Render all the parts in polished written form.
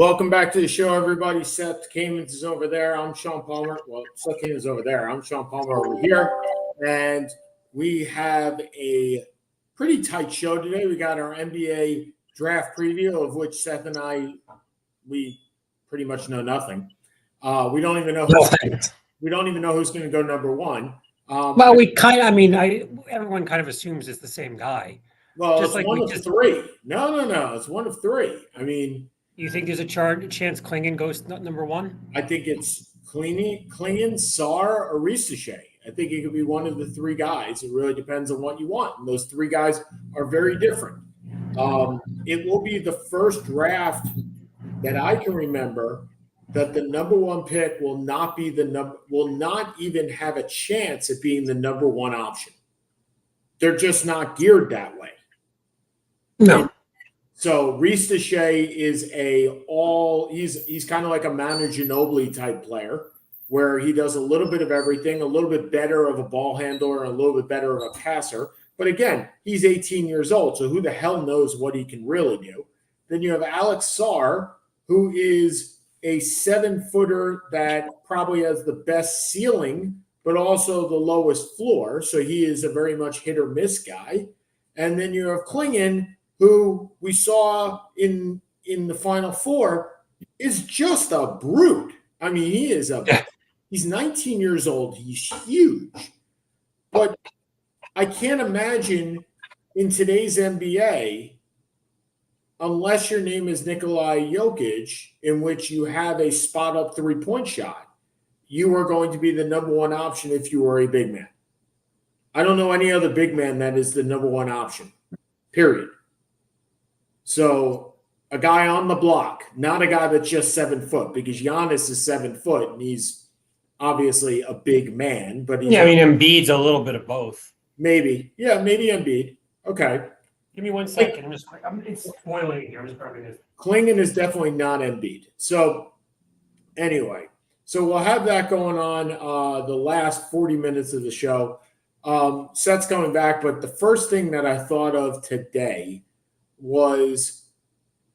Welcome back to the show, everybody. Seth Kamens is over there. I'm Sean Palmer. Well, Seth Kamens is over there. I'm Sean Palmer over here. And we have a pretty tight show today. We got our NBA draft preview, of which Seth and I, we pretty much know nothing. We don't even know who's going to go number one. Well, we kind of, everyone kind of assumes it's the same guy. Well, just it's like one of three. No. It's one of three. I mean, you think there's a chance Klingon goes number one? I think it's Klingon, Sarr, or Ristashe. I think it could be one of the three guys. It really depends on what you want. And those three guys are very different. It will be the first draft that I can remember that the number one pick will not even have a chance at being the number one option. They're just not geared that way. No. So Ristashe is he's kind of like a Manu Ginobili type player where he does a little bit of everything, a little bit better of a ball handler, and a little bit better of a passer. But again, he's 18 years old, so who the hell knows what he can really do? Then you have Alex Sarr, who is a 7-footer that probably has the best ceiling, but also the lowest floor. So he is a very much hit or miss guy. And then you have Klingon, who we saw in the Final Four, is just a brute. I mean, he's 19 years old. He's huge. But I can't imagine in today's NBA, unless your name is Nikola Jokic, in which you have a spot-up three-point shot, you are going to be the number one option if you are a big man. I don't know any other big man that is the number one option, period. So a guy on the block, not a guy that's just 7 foot, because Giannis is 7 foot and he's obviously a big man. But Embiid's a little bit of both. Maybe Embiid. Okay. Give me 1 second. It's spoiling here. I'm just grabbing this. Klingon is definitely not Embiid. So anyway, we'll have that going on the last 40 minutes of the show. Seth's coming back, but the first thing that I thought of today was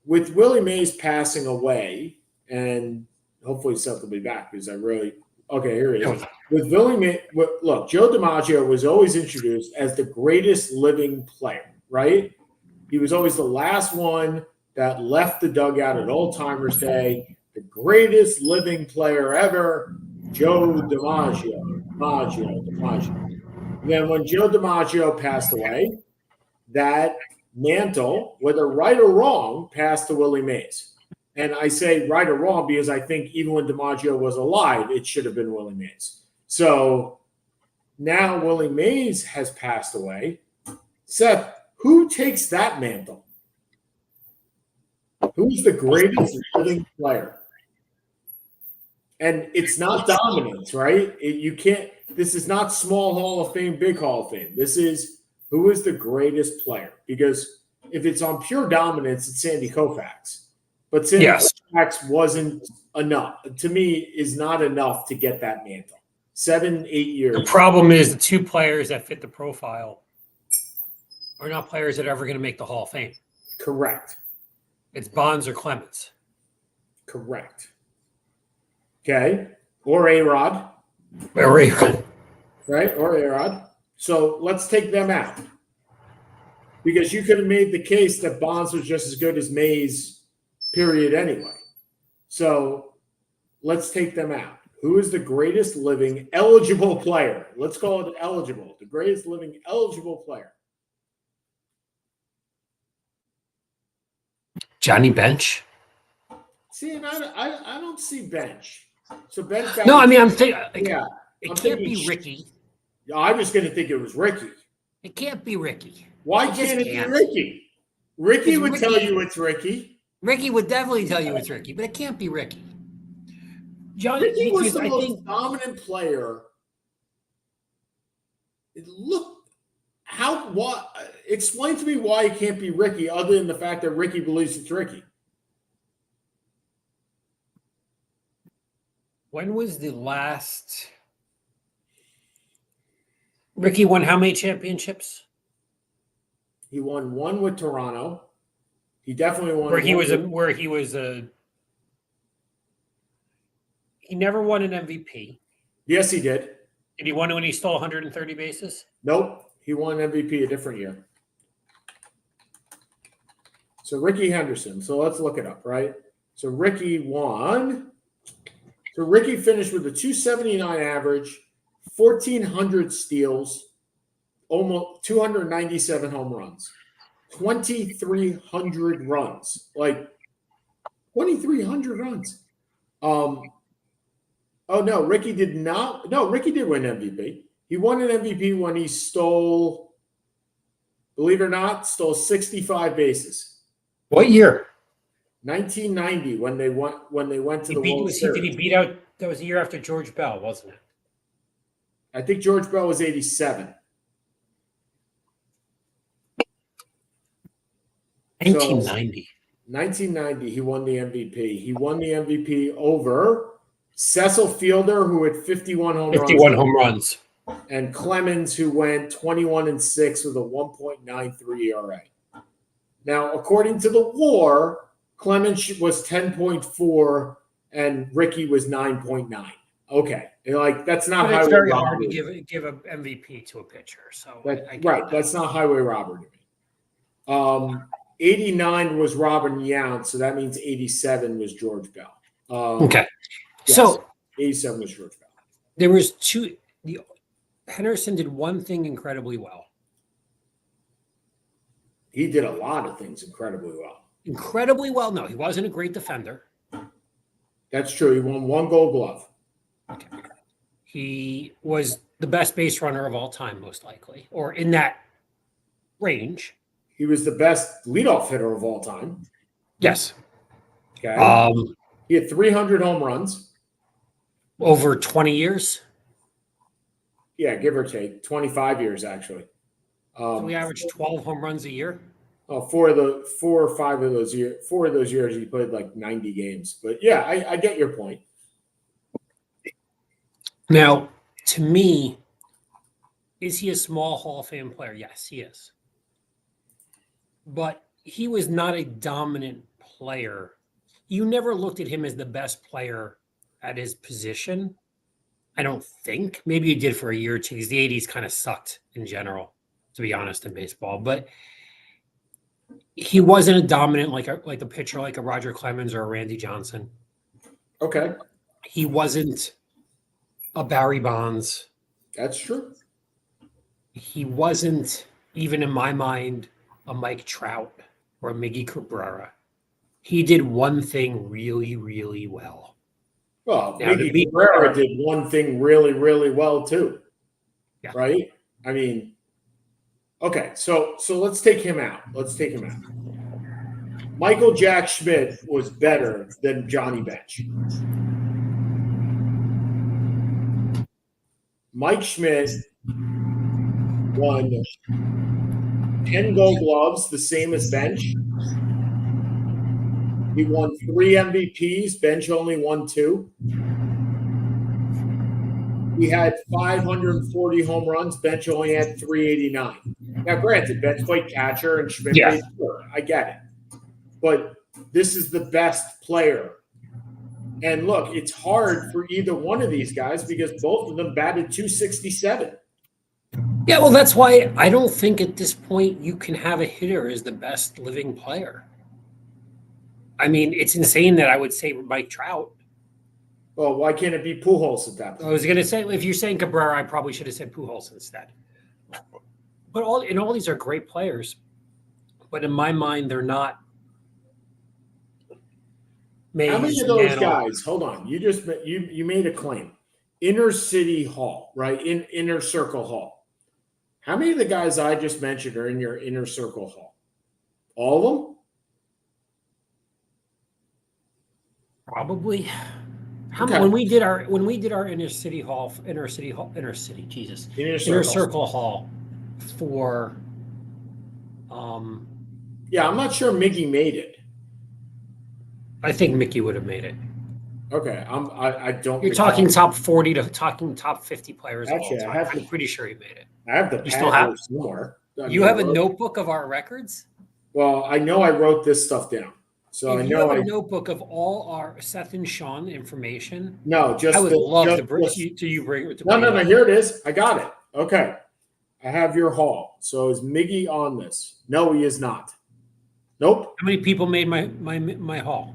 with Willie Mays passing away, and hopefully Seth will be back because here he is. With Willie Mays, look, Joe DiMaggio was always introduced as the greatest living player, right? He was always the last one that left the dugout at Old Timers Day, the greatest living player ever, Joe DiMaggio. Then when Joe DiMaggio passed away, that mantle, whether right or wrong, passed to Willie Mays. And I say right or wrong because I think even when DiMaggio was alive, it should have been Willie Mays. So now Willie Mays has passed away. Seth, who takes that mantle? Who's the greatest living player? And it's not dominance, right? This is not small Hall of Fame, big Hall of Fame. This is who is the greatest player? Because if it's on pure dominance, it's Sandy Koufax. But Sandy Koufax wasn't enough. To me, is not enough to get that mantle. 7-8 years. The problem is the two players that fit the profile are not players that are ever going to make the Hall of Fame. Correct. It's Bonds or Clemens. Correct. Okay. Or A-Rod. Right? Or A-Rod. So let's take them out. Because you could have made the case that Bonds was just as good as Mays, period, anyway. So let's take them out. Who is the greatest living eligible player? Let's call it eligible. The greatest living eligible player. Johnny Bench. See, and I don't see Bench. So Bench. No, I'm thinking. It can't be Ricky. I was going to think it was Ricky. It can't be Ricky. Why can't it be Ricky? Ricky would tell you it's Ricky. Ricky would definitely tell you it's Ricky, but it can't be Ricky. Ricky was the most dominant player. Explain to me why it can't be Ricky other than the fact that Ricky believes it's Ricky. When was the last... Ricky won how many championships? He won one with Toronto. He definitely won where he was a He never won an MVP. Yes, he did. Did he win when he stole 130 bases? Nope. He won MVP a different year. So Ricky Henderson. So let's look it up, right? So Ricky won. So Ricky finished with a 279 average, 1,400 steals, almost 297 home runs, 2,300 runs. Like 2,300 runs. Oh no, Ricky did not. No, Ricky did win MVP. He won an MVP when he stole, believe it or not, stole 65 bases. What year? 1990 when they went to the World Series. Did he beat out? That was the year after George Bell, wasn't it? I think George Bell was 87. 1990. So, 1990, he won the MVP. He won the MVP over Cecil Fielder, who had 51 home runs. 51 home runs. And Clemens, who went 21-6 with a 1.93 ERA. Now, according to the WAR, Clemens was 10.4 and Ricky was 9.9. Okay, like that's not highway very robbery. Hard to give an MVP to a pitcher. So right, that's not highway robbery to me. 89 was Robin Yount, so that means 87 was George Bell. Okay, yes, so 87 was George Bell. There was two. Henderson did one thing incredibly well. He did a lot of things incredibly well. Incredibly well. No, he wasn't a great defender. That's true. He won 1 Gold Glove. Okay. He was the best base runner of all time, most likely, or in that range. He was the best leadoff hitter of all time. Yes. Okay. He had 300 home runs. Over 20 years? Yeah, give or take. 25 years, actually. So we averaged 12 home runs a year? Oh, 4 or 5 of those years, 4 of those years he played like 90 games. But yeah, I get your point. Now, to me, is he a small Hall of Fame player? Yes, he is. But he was not a dominant player. You never looked at him as the best player at his position. I don't think. Maybe you did for a year or two because the 80s kind of sucked in general, to be honest, in baseball. But he wasn't a dominant like a pitcher like a Roger Clemens or a Randy Johnson. Okay. He wasn't a Barry Bonds. That's true. He wasn't, even in my mind, a Mike Trout or a Miggy Cabrera. He did one thing really, really well. Well, Miggy Cabrera did one thing really, really well too. Yeah. Right? I mean, okay, so let's take him out. Michael Jack Schmidt was better than Johnny Bench. Mike Schmidt won 10 Gold Gloves, the same as Bench. He won 3 MVPs. Bench only won 2. He had 540 home runs. Bench only had 389. Now, granted, Bench played catcher and Schmidt played third. I get it. But this is the best player. And look, it's hard for either one of these guys because both of them batted 267. Yeah, well, that's why I don't think at this point you can have a hitter as the best living player. I mean, it's insane that I would say Mike Trout. Well, why can't it be Pujols at that point? I was going to say, if you're saying Cabrera, I probably should have said Pujols instead. But all these are great players. But in my mind, they're not. How many of those guys? Hold on, you made a claim. Inner City Hall, right? In Inner Circle Hall. How many of the guys I just mentioned are in your Inner Circle Hall? All of them? Probably. Okay. When we did our inner circle hall for yeah, I'm not sure Mickey made it. I think Mickey would have made it. Okay, I don't. You're talking top 40 to talking top 50 players. Actually, of all time. I'm pretty sure he made it. I have the. You still have more. You have a notebook of our records? Well, I know I wrote this stuff down. So if I you know have a notebook of all our Seth and Sean information, no, just I would love to bring just, you bring it. no. Here it is. I got it. Okay, I have your haul. So is Miggy on this? No, he is not. Nope. How many people made my haul?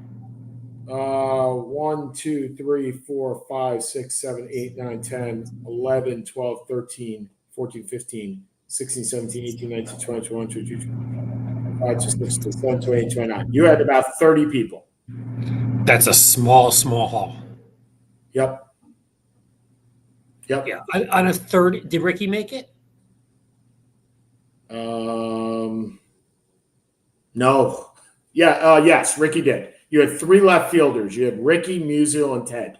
1, 2, 3, 4, 5, 6, 7, 8, 9, 10, 11, 12, 13, 14, 15, 16, 17, 18, 19, 20, 21, 22, 25, 26, 27, 28, 29. You had about 30 people. That's a small haul. Yep. Yeah. On a third, did Ricky make it? No. Yeah. Yes, Ricky did. You had 3 left fielders. You had Ricky, Musial, and Ted.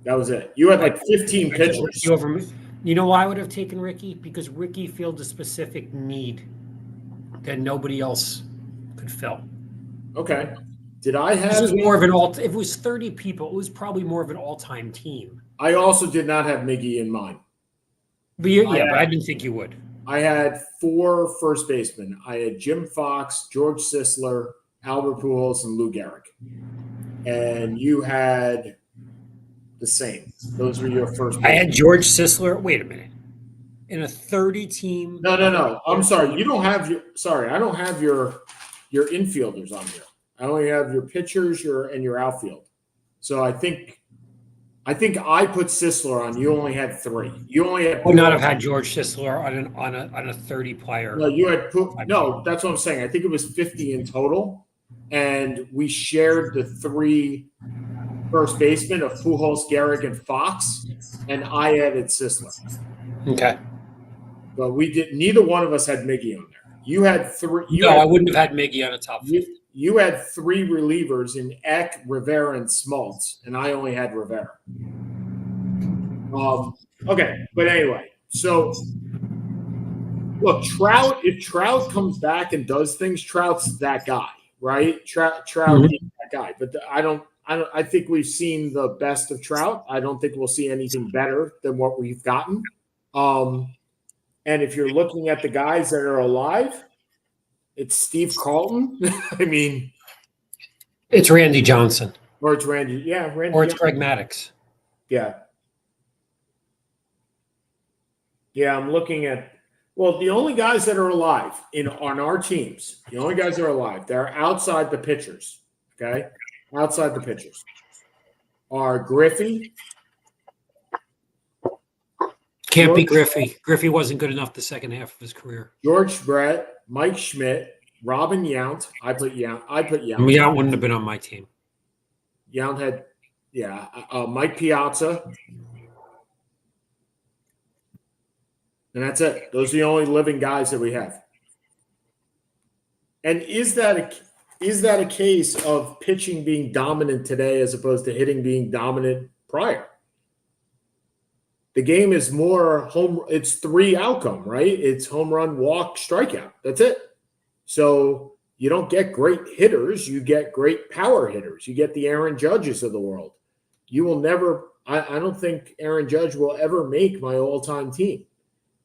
That was it. You had like 15 pitchers. You know why I would have taken Ricky? Because Ricky filled a specific need that nobody else could fill. Okay. Did I have? This was more of an all. If it was 30 people, it was probably more of an all-time team. I also did not have Miggy in mind. But but I didn't think you would. I had 4 first basemen. I had Jim Fox, George Sisler, Albert Pujols, and Lou Gehrig. And you had the same. Those were your first basemen. I had George Sisler. Wait a minute. In a 30-team. No. I'm sorry. You don't have your. Sorry, I don't have your infielders on here. I only have your pitchers, and your outfield. So I think I put Sisler on. You only had 3. You only had. Would not have had George Sisler on a 30 player. No, you had no. That's what I'm saying. I think it was 50 in total, and we shared the 3 first basemen of Pujols, Gehrig, and Fox, and I added Sisler. Okay. But we did. Neither one of us had Miggy on there. You had 3. I wouldn't have had Miggy on a top 50. You had 3 relievers in Eck, Rivera, and Smoltz, and I only had Rivera. Okay, but anyway, so look, Trout. If Trout comes back and does things, Trout's that guy, right? Trout is that guy. But I think we've seen the best of Trout. I don't think we'll see anything better than what we've gotten. And if you're looking at the guys that are alive, it's Steve Carlton. I mean, it's Randy Johnson. Or it's Randy. Yeah, Randy. Or it's Johnson. Greg Maddux. Yeah. Yeah, I'm looking at the only guys that are alive on our teams, the only guys that are alive, they're outside the pitchers. Okay? Outside the pitchers are Griffey. Can't be Griffey. Griffey wasn't good enough the second half of his career. George Brett, Mike Schmidt, Robin Yount. I put Yount. Yount wouldn't have been on my team. Yount had, Mike Piazza. And that's it. Those are the only living guys that we have. And is that a case of pitching being dominant today as opposed to hitting being dominant prior? The game is more it's 3 outcome, right? It's home run, walk, strikeout. That's it. So you don't get great hitters. You get great power hitters. You get the Aaron Judges of the world. You will never – I don't think Aaron Judge will ever make my all-time team.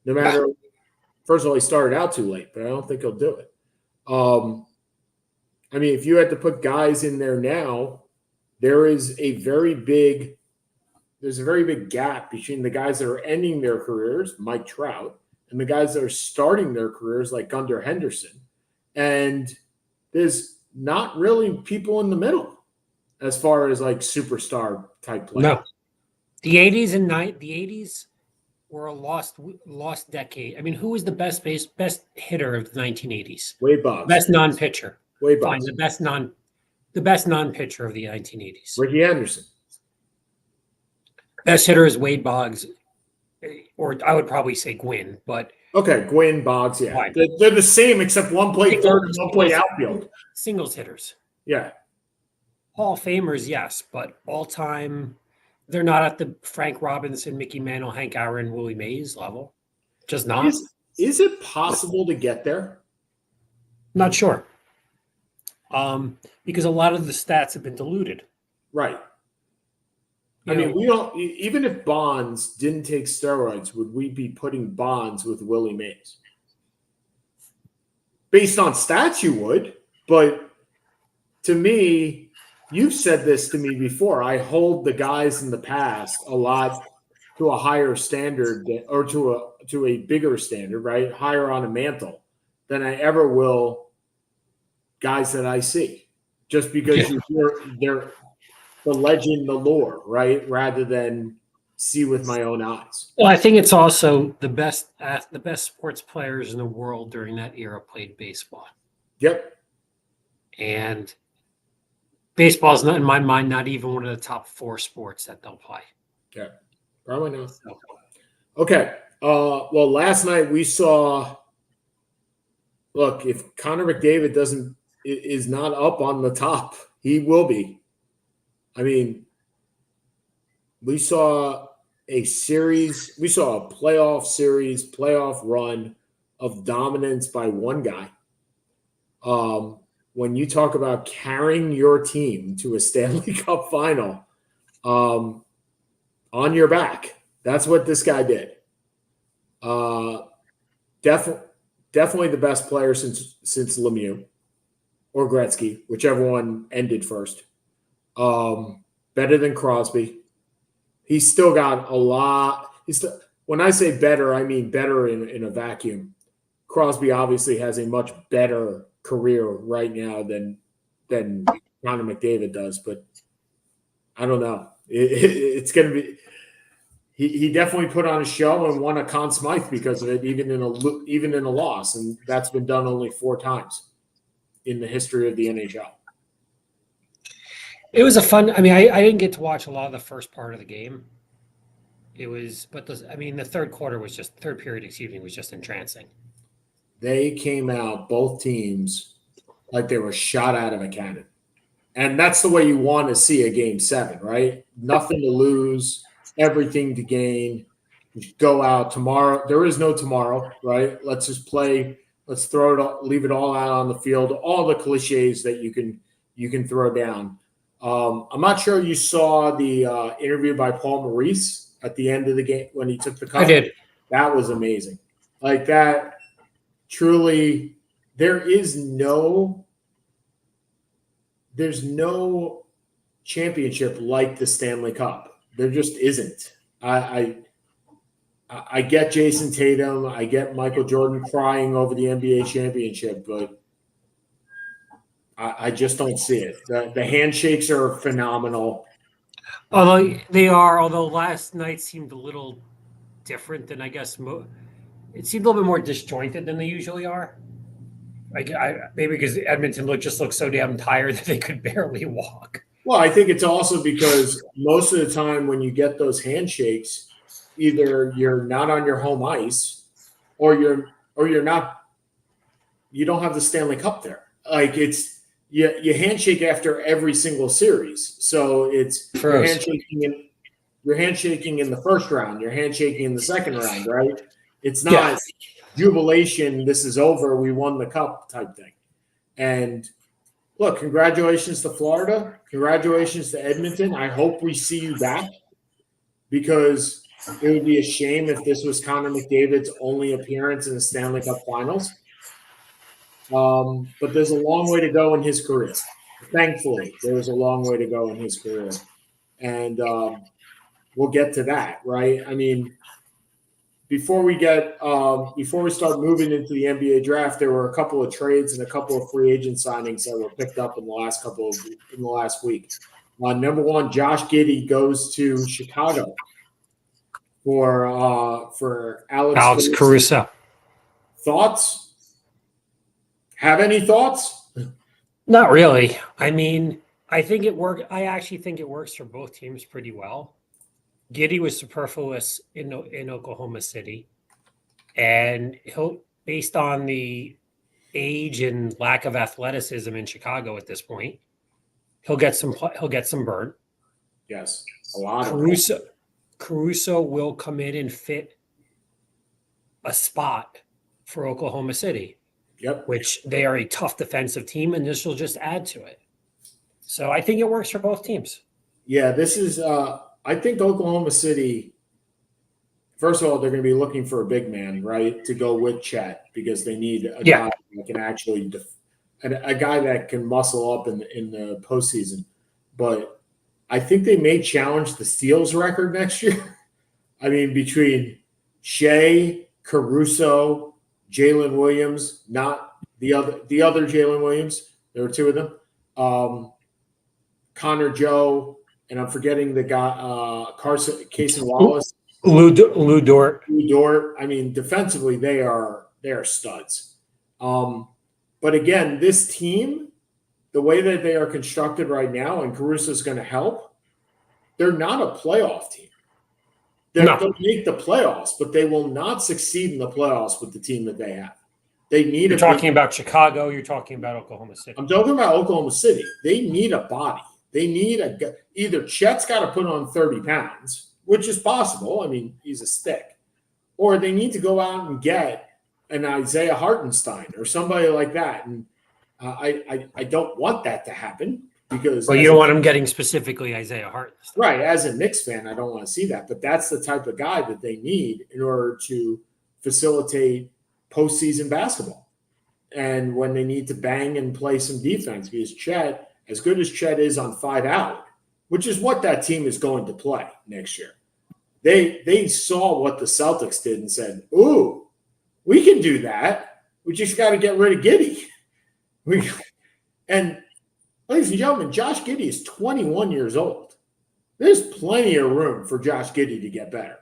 No matter – first of all, he started out too late, but I don't think he'll do it. I mean, if you had to put guys in there now, there's a very big gap between the guys that are ending their careers, Mike Trout, and the guys that are starting their careers like Gunnar Henderson. And there's not really people in the middle as far as like superstar type players. No. The 80s were a lost decade. I mean, who was the best hitter of the 1980s? Wade Boggs. Best non-pitcher. Wade Boggs. Fine, the best non-pitcher of the 1980s. Ricky Henderson. Best hitter is Wade Boggs, or I would probably say Gwynn, but okay, Gwynn, Boggs, yeah. They're the same except one played third and one played outfield. Singles hitters. Yeah. Hall of Famers, yes, but all-time, they're not at the Frank Robinson, Mickey Mantle, Hank Aaron, Willie Mays level. Just not. Is it possible to get there? Not sure. Because a lot of the stats have been diluted. Right. I mean, we don't. Even if Bonds didn't take steroids, would we be putting Bonds with Willie Mays? Based on stats, you would, but to me, you've said this to me before. I hold the guys in the past a lot to a higher standard or to a bigger standard, right? Higher on a mantle than I ever will guys that I see. Just because you hear they're the legend, the lore, right? Rather than see with my own eyes. Well, I think it's also the best sports players in the world during that era played baseball. Yep. And baseball is not, in my mind, not even one of the top 4 sports that they'll play. Okay. Probably not. So, Okay. Well, last night we saw. Look, if Connor McDavid is not up on the top, he will be. I mean, we saw a playoff run of dominance by one guy. When you talk about carrying your team to a Stanley Cup final on your back, that's what this guy did. Definitely the best player since Lemieux or Gretzky, whichever one ended first. Better than Crosby. He's still got a lot. When I say better, I mean better in a vacuum. Crosby obviously has a much better career right now than Connor McDavid does, but I don't know. It's going to be. He definitely put on a show and won a Conn Smythe because of it, even in a loss, and that's been done only 4 times in the history of the NHL. it was a fun. I mean, I didn't get to watch a lot of the first part of the game. The third period, was just entrancing. They came out, both teams, like they were shot out of a cannon, and that's the way you want to see a Game 7, right? Nothing to lose. Everything to gain. Go out tomorrow. There is no tomorrow, right? Let's just play. Let's throw it all, leave it all out on the field. All the cliches that you can throw down. I'm not sure you saw the interview by Paul Maurice at the end of the game when he took the cup. I did. That was amazing. Like that. Truly, there's no championship like the Stanley Cup. There just isn't. I get Jason Tatum. I get Michael Jordan crying over the NBA championship, but I just don't see it. The handshakes are phenomenal. Although last night seemed a little different than I guess it seemed a little bit more disjointed than they usually are. Maybe because Edmonton looked so damn tired that they could barely walk. Well, I think it's also because most of the time when you get those handshakes, either you're not on your home ice or you're not, you don't have the Stanley Cup there. Like you handshake after every single series. So you're handshaking in the first round, you're handshaking in the second round, right? It's not jubilation, this is over, we won the cup type thing. And look, congratulations to Florida. Congratulations to Edmonton. I hope we see you back because it would be a shame if this was Connor McDavid's only appearance in the Stanley Cup Finals. But there's a long way to go in his career. Thankfully, there's a long way to go in his career. And we'll get to that, right? I mean, before we start moving into the NBA draft, there were a couple of trades and a couple of free agent signings that were picked up in the last week. Number one, Josh Giddey goes to Chicago for Alex Caruso. Thoughts? Have any thoughts? Not really. I mean, I actually think it works for both teams pretty well. Giddey was superfluous in Oklahoma City, and based on the age and lack of athleticism in Chicago at this point, he'll get some burn. Yes, a lot. Caruso will come in and fit a spot for Oklahoma City. Yep. Which they are a tough defensive team, and this will just add to it. So I think it works for both teams. Yeah, this is. I think Oklahoma City. First of all, they're going to be looking for a big man, right, to go with Chet because they need a guy that can actually a guy that can muscle up in the postseason. But I think they may challenge the steals record next year. I mean, between Shea, Caruso, Jalen Williams, not the other Jalen Williams. There were two of them. Connor Joe, and I'm forgetting the guy, Cason Wallace. Lou Dort. Lou Dort. I mean, defensively, they are studs. But again, this team, the way that they are constructed right now, and Caruso is going to help, they're not a playoff team. They'll make the playoffs, but they will not succeed in the playoffs with the team that they have. They need. You're talking about Chicago. You're talking about Oklahoma City. I'm talking about Oklahoma City. They need a body. They need either Chet's got to put on 30 pounds, which is possible. I mean, he's a stick. Or they need to go out and get an Isaiah Hartenstein or somebody like that. And I don't want that to happen because. Well, you don't want him getting specifically Isaiah Hartenstein. Right. As a Knicks fan, I don't want to see that. But that's the type of guy that they need in order to facilitate postseason basketball. And when they need to bang and play some defense, because Chet, as good as Chet is on 5 out, which is what that team is going to play next year, they saw what the Celtics did and said, ooh, we can do that. We just got to get rid of Giddey. And ladies and gentlemen, Josh Giddey is 21 years old. There's plenty of room for Josh Giddey to get better.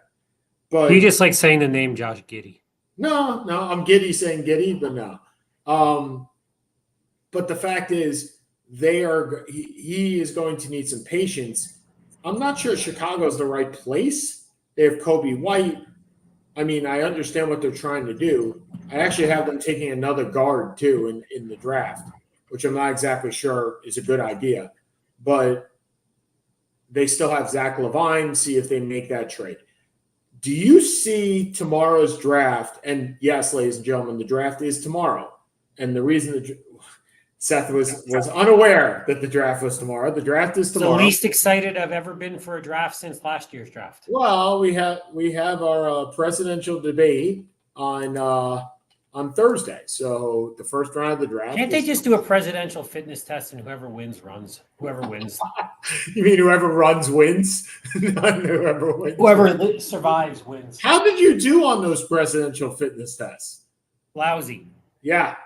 But you just like saying the name Josh Giddey. No, I'm Giddey saying Giddey, but no. But the fact is, he is going to need some patience. I'm not sure Chicago's the right place. They have Kobe White. I mean, I understand what they're trying to do. I actually have them taking another guard too in the draft, which I'm not exactly sure is a good idea. But they still have Zach LaVine. See if they make that trade. Do you see tomorrow's draft? And yes, ladies and gentlemen, the draft is tomorrow. And the reason Seth was unaware that the draft was tomorrow. The draft is tomorrow. The least excited I've ever been for a draft since last year's draft. Well, we have our presidential debate on Thursday. So the first round of the draft. Can't they just do a presidential fitness test and whoever wins runs? Whoever wins. You mean whoever runs wins? Not whoever wins. Whoever survives wins. How did you do on those presidential fitness tests? Lousy. Yeah.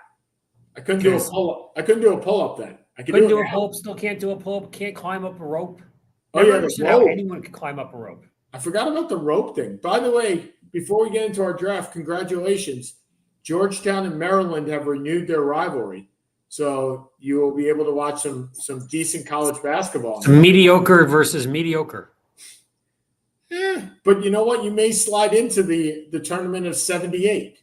I couldn't do a pull-up. I couldn't do a pull-up then. I couldn't do a pull-up. Still can't do a pull-up. Can't climb up a rope. Never understood how anyone could climb up a rope. I forgot about the rope thing. By the way, before we get into our draft, congratulations. Georgetown and Maryland have renewed their rivalry. So you will be able to watch some decent college basketball. Mediocre versus mediocre. Yeah, but you know what? You may slide into the tournament of 78.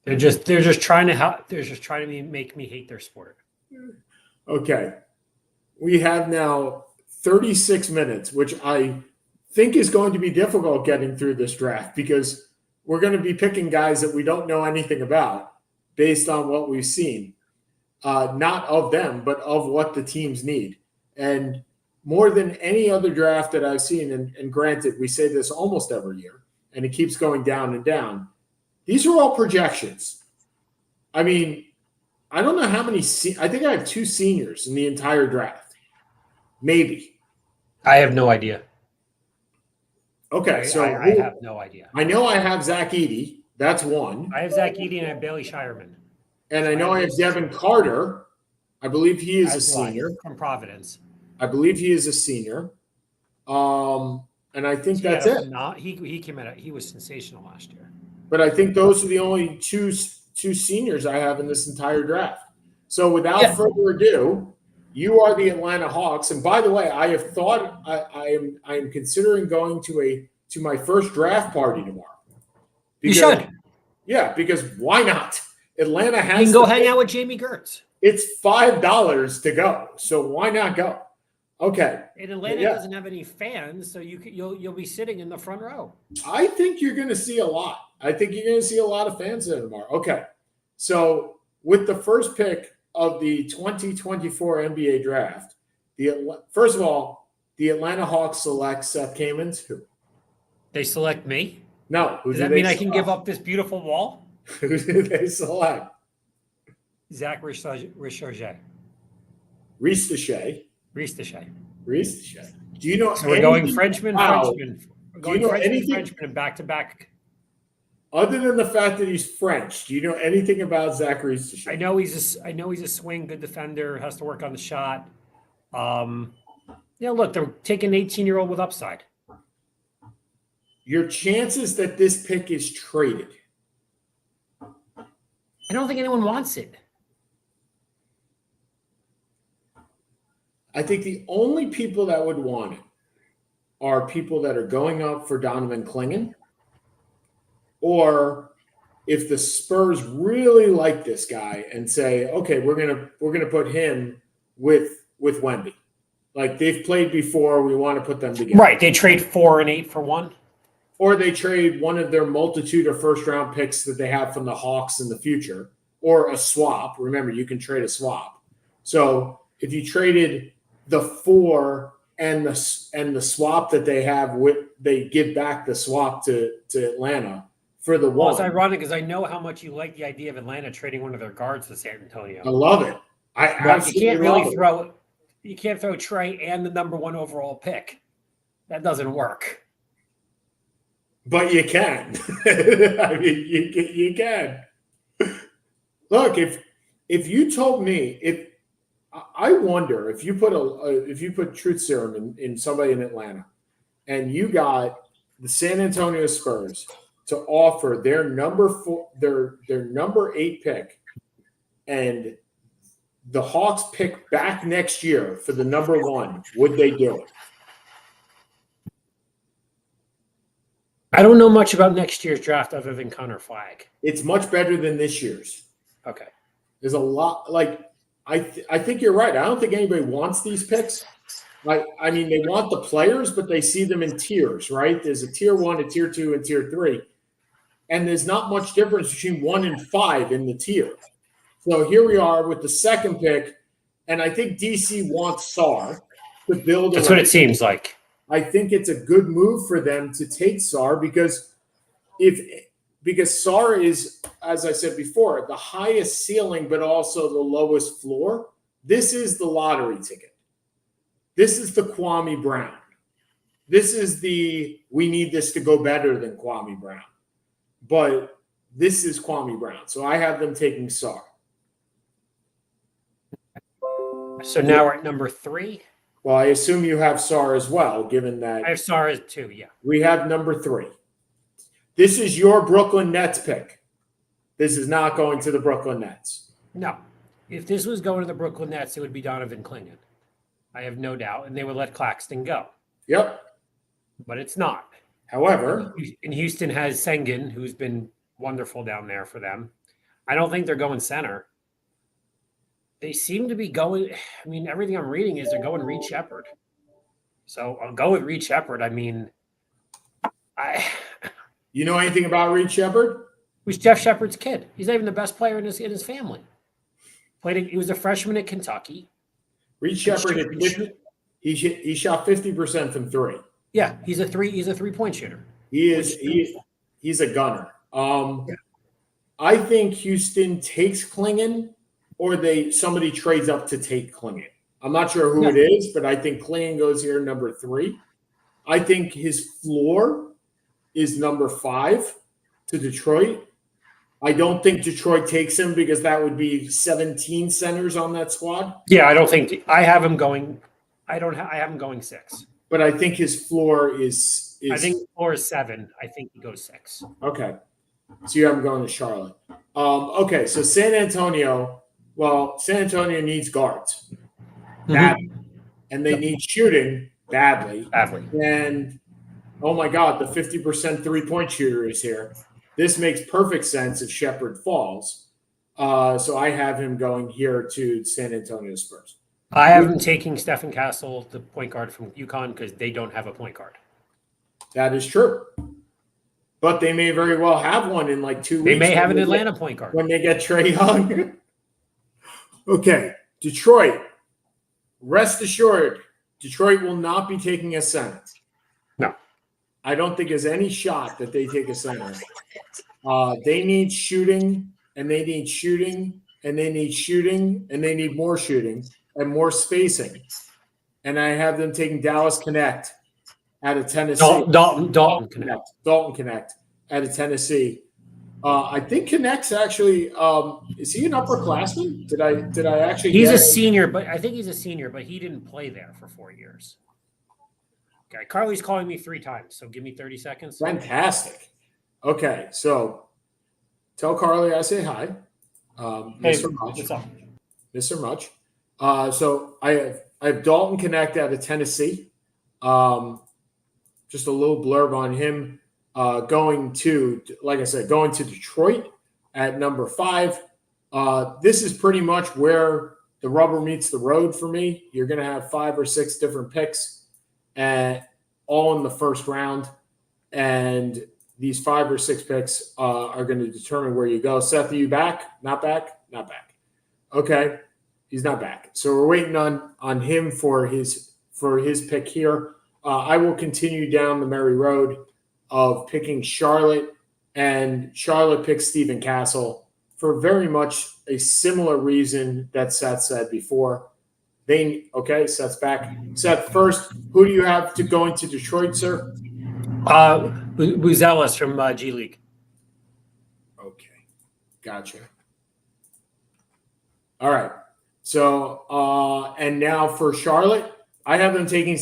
They're just trying to help. They're just trying to make me hate their sport. Okay, we have now 36 minutes, which I think is going to be difficult getting through this draft because we're going to be picking guys that we don't know anything about based on what we've seen, not of them, but of what the teams need. And more than any other draft that I've seen, and granted, we say this almost every year, and it keeps going down and down. These are all projections. I mean, I don't know how many. I think I have 2 seniors in the entire draft. Maybe. I have no idea. Okay, I have no idea. I know I have Zach Edey. That's one. I have Zach Edey and I have Bailey Shireman. And I know I have Devin Carter. I believe he is a senior. From Providence. I believe he is a senior. And I think that's it. He came out. He was sensational last year. But I think those are the only two seniors I have in this entire draft. So without further ado, you are the Atlanta Hawks. And by the way, I have thought I am considering going to my first draft party tomorrow. Because, you should. Yeah, because why not? Atlanta has. You can go hang out with Jamie Gertz. It's $5 to go, so why not go? Okay. And Atlanta doesn't have any fans, so you'll be sitting in the front row. I think you're going to see a lot. I think you're going to see a lot of fans there tomorrow. Okay. So with the first pick of the 2024 NBA draft, first of all, the Atlanta Hawks select Seth Kamens. Who? They select me? No. Does that mean I can give up this beautiful wall? Who did they select? Zach Richarge. Reese Deshay. Reese Deshay. Reese Deshay. Do you know? So we're going Frenchman, Wow. Frenchman. We're Do going you know Frenchman, anything Frenchman, and back-to-back. other than the fact that he's French? Do you know anything about Zach Reese Deshay? I know he's a swing good defender. Has to work on the shot. Look, they're taking an 18-year-old with upside. Your chances that this pick is traded. I don't think anyone wants it. I think the only people that would want it are people that are going up for Donovan Clingan, or if the Spurs really like this guy and say, okay, we're gonna put him with Wemby. Like they've played before, we want to put them together. Right. They trade 4 and 8 for 1. Or they trade one of their multitude of first-round picks that they have from the Hawks in the future, or a swap. Remember, you can trade a swap. So if you traded the 4 and the swap that they have, they give back the swap to Atlanta for the 1. Well, it's ironic because I know how much you like the idea of Atlanta trading one of their guards to San Antonio. I love it. You can't throw Trey and the number 1 overall pick. That doesn't work. But you can. I mean, you can. Look, if you told me, I wonder if you put truth serum in somebody in Atlanta, and you got the San Antonio Spurs to offer their number 8 pick, and the Hawks pick back next year for the number 1, would they do it? I don't know much about next year's draft other than Connor Flagg. It's much better than this year's. Okay. There's a lot. Like I think you're right. I don't think anybody wants these picks. I mean, they want the players, but they see them in tiers, right? There's a tier 1, a tier 2, and tier 3, and there's not much difference between 1 and 5 in the tier. So here we are with the second pick, and I think DC wants Sarr to build. That's what it seems like. I think it's a good move for them to take Sarr because Sarr is, as I said before, the highest ceiling but also the lowest floor. This is the lottery ticket. This is the Kwame Brown. This is we need this to go better than Kwame Brown. But this is Kwame Brown. So I have them taking Sarr. So now we're at number 3. Well, I assume you have Sarr as well, given that I have Sarr as 2, yeah. We have number 3. This is your Brooklyn Nets pick. This is not going to the Brooklyn Nets. No. If this was going to the Brooklyn Nets, it would be Donovan Clingan. I have no doubt. And they would let Claxton go. Yep. But it's not. However, and Houston has Sengun, who's been wonderful down there for them. I don't think they're going center. They seem to be going. I mean, everything I'm reading is they're going Reed Shepherd. So I'll go with Reed Shepherd. I mean, you know anything about Reed Shepherd? Who's Jeff Shepherd's kid? He's not even the best player in his family. He was a freshman at Kentucky. Reed Shepherd, he shot 50% from 3. Yeah, he's a 3-point shooter. He's a gunner. I think Houston takes Clingan, or somebody trades up to take Clingan. I'm not sure who it is, but I think Clingan goes here number 3. I think his floor is number 5 to Detroit. I don't think Detroit takes him because that would be 17 centers on that squad. Yeah, I don't think I have him going. I have him going 6. But I think his floor is I think floor is 7. I think he goes 6. Okay. So you have him going to Charlotte. Okay, so San Antonio. Well, San Antonio needs guards badly, and they need shooting badly. And oh my God, the 50% 3-point shooter is here. This makes perfect sense if Shepherd falls. So I have him going here to San Antonio Spurs. I have him taking Stephen Castle, the point guard from UConn, because they don't have a point guard. That is true. But they may very well have one in like 2 weeks. They may have an Atlanta point guard. When they get Trae Young. Okay, Detroit. Rest assured, Detroit will not be taking a center. No. I don't think there's any shot that they take a center. They need shooting, and they need shooting, and they need shooting, and they need more shooting and more spacing. And I have them taking Dallas Connect out of Tennessee. Dalton Connect. Dalton Connect out of Tennessee. I think Connect's actually is he an upperclassman? Did I actually? He's a senior, but I think he's a senior, but he didn't play there for 4 years. Okay, Carly's calling me 3 times, so give me 30 seconds. Fantastic. Okay, so tell Carly I say hi. Miss her much. What's up? Miss her much. So I have Dalton Connect out of Tennessee. Just a little blurb on him. Going to, like I said, going to Detroit at number 5. This is pretty much where the rubber meets the road for me. You're going to have 5 or 6 different picks, and all in the first round. And these 5 or 6 picks are going to determine where you go. Seth, are you back? Not back? Not back. Okay. He's not back. So we're waiting on him for his pick here. I will continue down the merry road of picking Charlotte, and Charlotte picks Stephen Castle for very much a similar reason that Seth said before. Seth's back. Seth, first, who do you have to go into Detroit, sir? Buzelis from G League. Okay, gotcha. All right. So, and now for Charlotte, I have them taking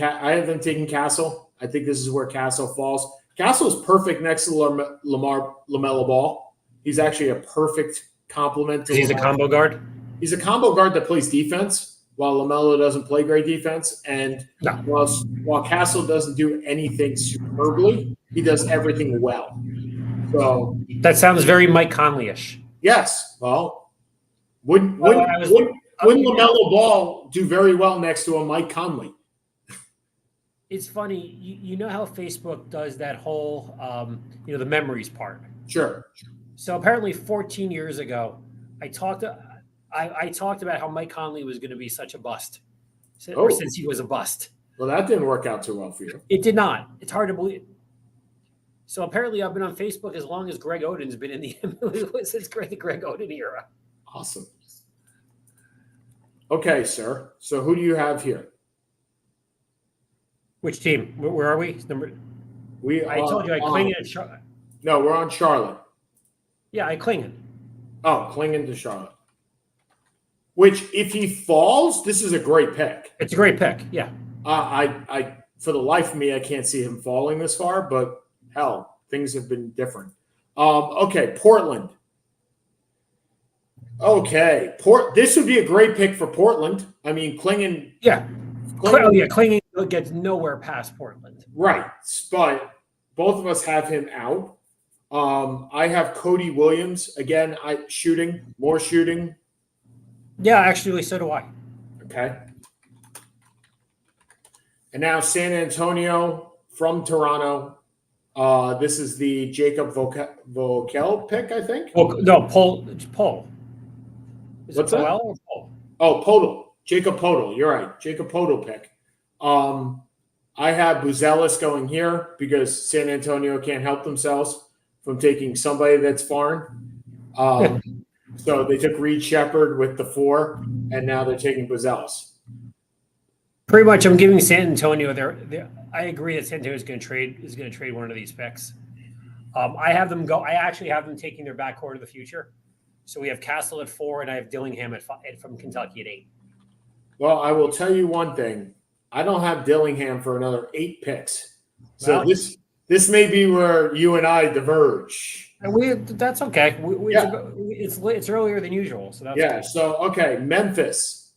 I have them taking Castle. I think this is where Castle falls. Castle is perfect next to LaMelo Ball. He's actually a perfect complement to He's Lamar. a combo guard? He's a combo guard that plays defense, while LaMelo doesn't play great defense. And while Castle doesn't do anything superbly, he does everything well. So that sounds very Mike Conley-ish. Yes. Well, wouldn't LaMelo Ball do very well next to a Mike Conley? It's funny, you know how Facebook does that whole, the memories part. Sure. So apparently, 14 years ago, I talked about how Mike Conley was going to be such a bust, since he was a bust. Well, that didn't work out too well for you. It did not. It's hard to believe. So apparently, I've been on Facebook as long as Greg Oden's been in the since the Greg Oden era. Awesome. Okay, sir. So who do you have here? Which team? Where are we? I told you I Klingon at Charlotte. No, we're on Charlotte. Yeah, I Klingon. Oh, Klingon to Charlotte. Which, if he falls, this is a great pick. It's a great pick. Yeah. I for the life of me, I can't see him falling this far, but hell, things have been different. Okay, Portland. Okay, this would be a great pick for Portland. I mean, Klingon. Yeah. Klingon gets nowhere past Portland. Right, but both of us have him out. I have Cody Williams again. More shooting. Yeah, actually, so do I. Okay. And now San Antonio from Toronto. This is the Jacob Vokel pick, I think. No, Paul. Is What's it that? Powell or Paul? Oh, Podol. Jacob Podol. You're right. Jacob Podol pick. I have Buzelis going here because San Antonio can't help themselves from taking somebody that's foreign. So they took Reed Shepherd with the 4, and now they're taking Buzelis. Pretty much, I'm giving San Antonio I agree that San Antonio is going to trade one of these picks. I actually have them taking their backcourt of the future. So we have Castle at 4, and I have Dillingham at 5 from Kentucky at 8. Well, I will tell you one thing. I don't have Dillingham for another 8 picks. So this may be where you and I diverge. That's okay. It's earlier than usual. So that's okay. So okay, Memphis.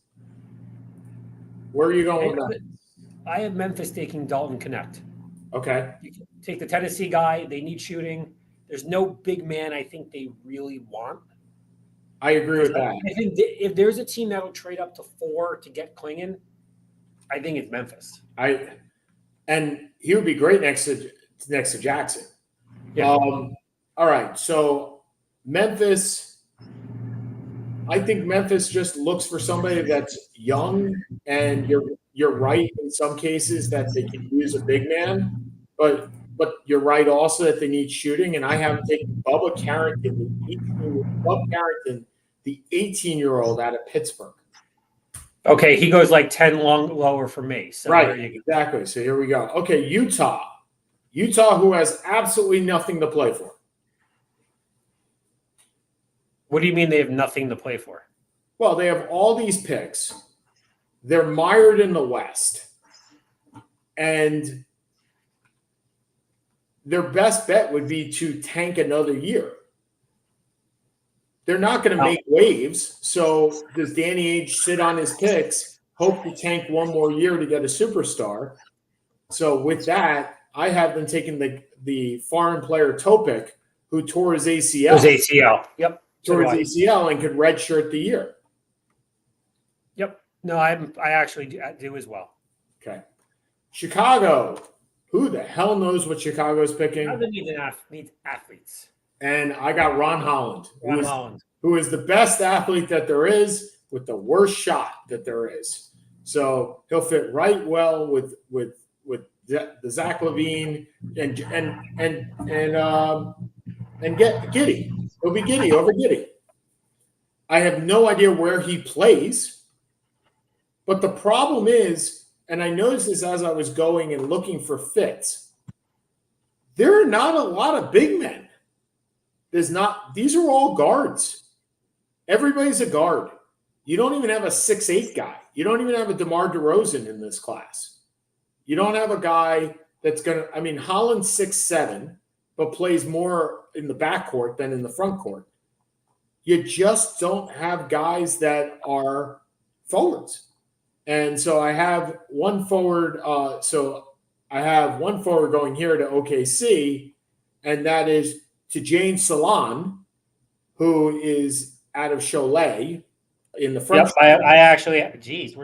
Where are you going with that? I have Memphis taking Dalton Connect. Okay. You can take the Tennessee guy. They need shooting. There's no big man I think they really want. I agree with that. I think if there's a team that will trade up to 4 to get Klingon, I think it's Memphis. And he would be great next to Jackson. Yeah. All right. So Memphis, I think Memphis just looks for somebody that's young, and you're right in some cases that they can use a big man. But you're right also that they need shooting, and I haven't taken Bubba Carrington, the 18-year-old out of Pittsburgh. Okay, he goes like 10 lower for me. So right, exactly. So here we go. Okay, Utah, who has absolutely nothing to play for. What do you mean they have nothing to play for? Well, they have all these picks. They're mired in the West. And their best bet would be to tank another year. They're not going to make waves. So does Danny Ainge sit on his picks, hope to tank one more year to get a superstar? So with that, I have them taking the foreign player Topic, who tore his ACL. Yep. Tore his ACL and could redshirt the year. Yep. No, I actually do as well. Okay. Chicago. Who the hell knows what Chicago's picking? Other needs athletes. And I got Ron Holland, who is the best athlete that there is with the worst shot that there is. So he'll fit right well with the Zach LaVine and get Giddey. He'll be Giddey over Giddey. I have no idea where he plays, but the problem is, and I noticed this as I was going and looking for fits, there are not a lot of big men. These are all guards. Everybody's a guard. You don't even have a 6'8" guy. You don't even have a DeMar DeRozan in this class. You don't have a guy that's Holland's 6'7", but plays more in the backcourt than in the front court. You just don't have guys that are forwards. And so I have one forward. I have one forward going here to OKC, and that is to Jane Salon, who is out of Cholet in the front. Yep, I actually, geez,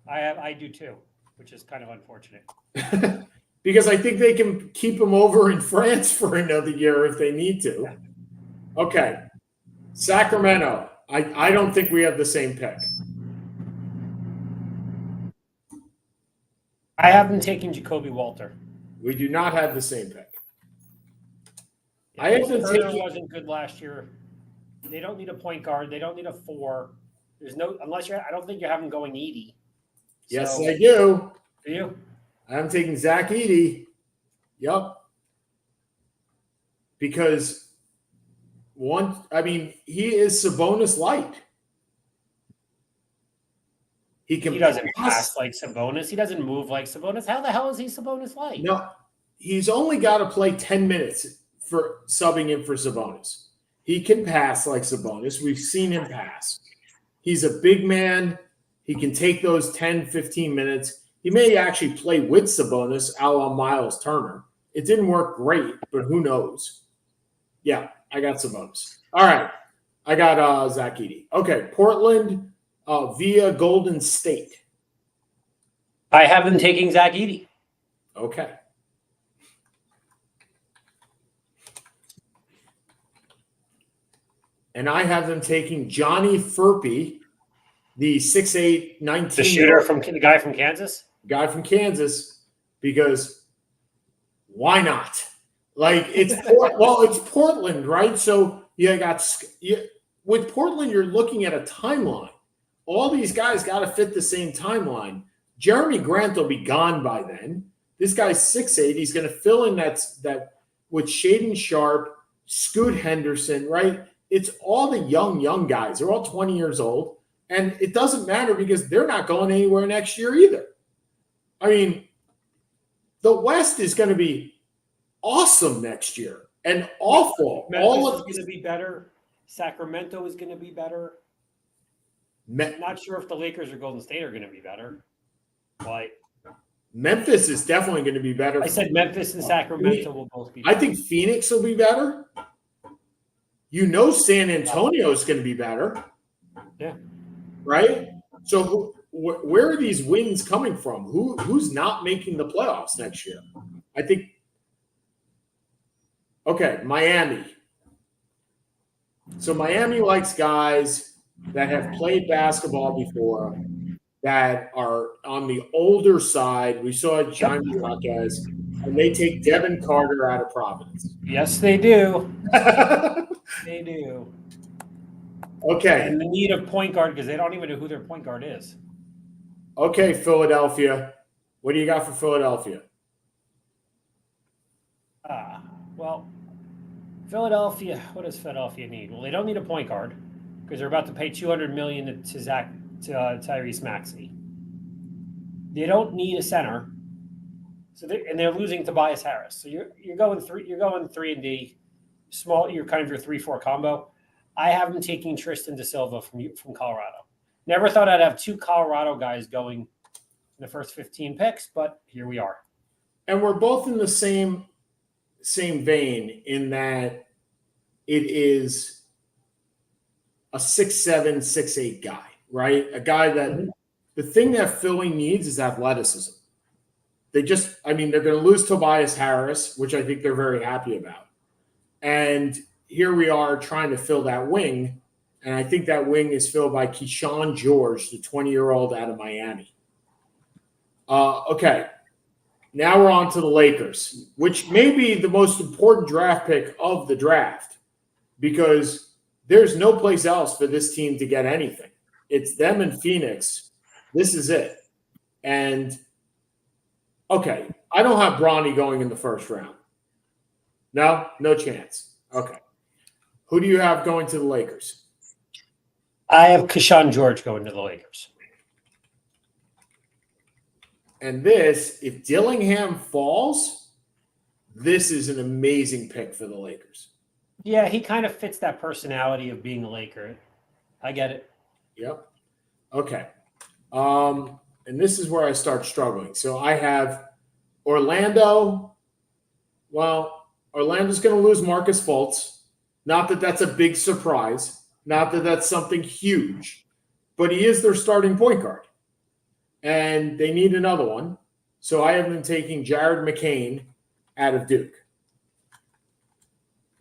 I do too, which is kind of unfortunate. Because I think they can keep him over in France for another year if they need to. Yeah. Okay. Sacramento. I don't think we have the same pick. I have them taking Jacoby Walter. We do not have the same pick. Yeah, I have them taking. Wasn't good last year. They don't need a point guard. They don't need a 4. There's no I don't think you have them going Edey. Yes, I do. Do you? I'm taking Zach Edey. Yep. Because he is Sabonis light. He doesn't pass like Sabonis. He doesn't move like Sabonis. How the hell is he Sabonis light? No, he's only got to play 10 minutes for subbing in for Sabonis. He can pass like Sabonis. We've seen him pass. He's a big man. He can take those 10, 15 minutes. He may actually play with Sabonis a la Miles Turner. It didn't work great, but who knows? Yeah, I got Sabonis. All right. I got Zach Edey. Okay, Portland via Golden State. I have them taking Zach Edey. Okay. And I have them taking Johnny Furpey, the 6'8", 19. The shooter the guy from Kansas? Guy from Kansas, because why not? Like it's Portland, right? So with Portland, you're looking at a timeline. All these guys got to fit the same timeline. Jeremy Grant will be gone by then. This guy's 6'8". He's going to fill in that with Shaden Sharp, Scoot Henderson, right? It's all the young guys. They're all 20 years old. And it doesn't matter because they're not going anywhere next year either. I mean, the West is going to be awesome next year and awful. Memphis is going to be better. Sacramento is going to be better. Not sure if the Lakers or Golden State are going to be better. Like Memphis is definitely going to be better. I said Memphis and Sacramento will both be better. I think Phoenix will be better. San Antonio is going to be better. Yeah. Right? So where are these wins coming from? Who's not making the playoffs next year? I think Miami. So Miami likes guys that have played basketball before, that are on the older side. We saw Jaime Jaquez. and they take Devin Carter out of Providence. Yes, they do. They do. Okay. And the need of point guard because they don't even know who their point guard is. Okay, Philadelphia. What do you got for Philadelphia? Well, Philadelphia. What does Philadelphia need? Well, they don't need a point guard because they're about to pay $200 million to Tyrese Maxey. They don't need a center, so they're losing Tobias Harris. So you're going 3-and-D, small. You're kind of your 3-4 combo. I have them taking Tristan DeSilva from Colorado. Never thought I'd have two Colorado guys going in the first 15 picks, but here we are. And we're both in the same vein in that it is a 6'7", 6'8" guy, right? A guy that the thing that Philly needs is athleticism. They're going to lose Tobias Harris, which I think they're very happy about. And here we are trying to fill that wing, and I think that wing is filled by Keyshawn George, the 20-year-old out of Miami. Okay. Now we're on to the Lakers, which may be the most important draft pick of the draft because there's no place else for this team to get anything. It's them in Phoenix. This is it. And, okay, I don't have Bronny going in the first round. No chance. Okay. Who do you have going to the Lakers? I have Keyshawn George going to the Lakers. And this, if Dillingham falls, this is an amazing pick for the Lakers. Yeah, he kind of fits that personality of being a Laker. I get it. Yep. Okay. And this is where I start struggling. So I have Orlando. Well, Orlando's going to lose Marcus Fultz. Not that that's a big surprise. Not that that's something huge. But he is their starting point guard. And they need another one. So I have them taking Jared McCain out of Duke.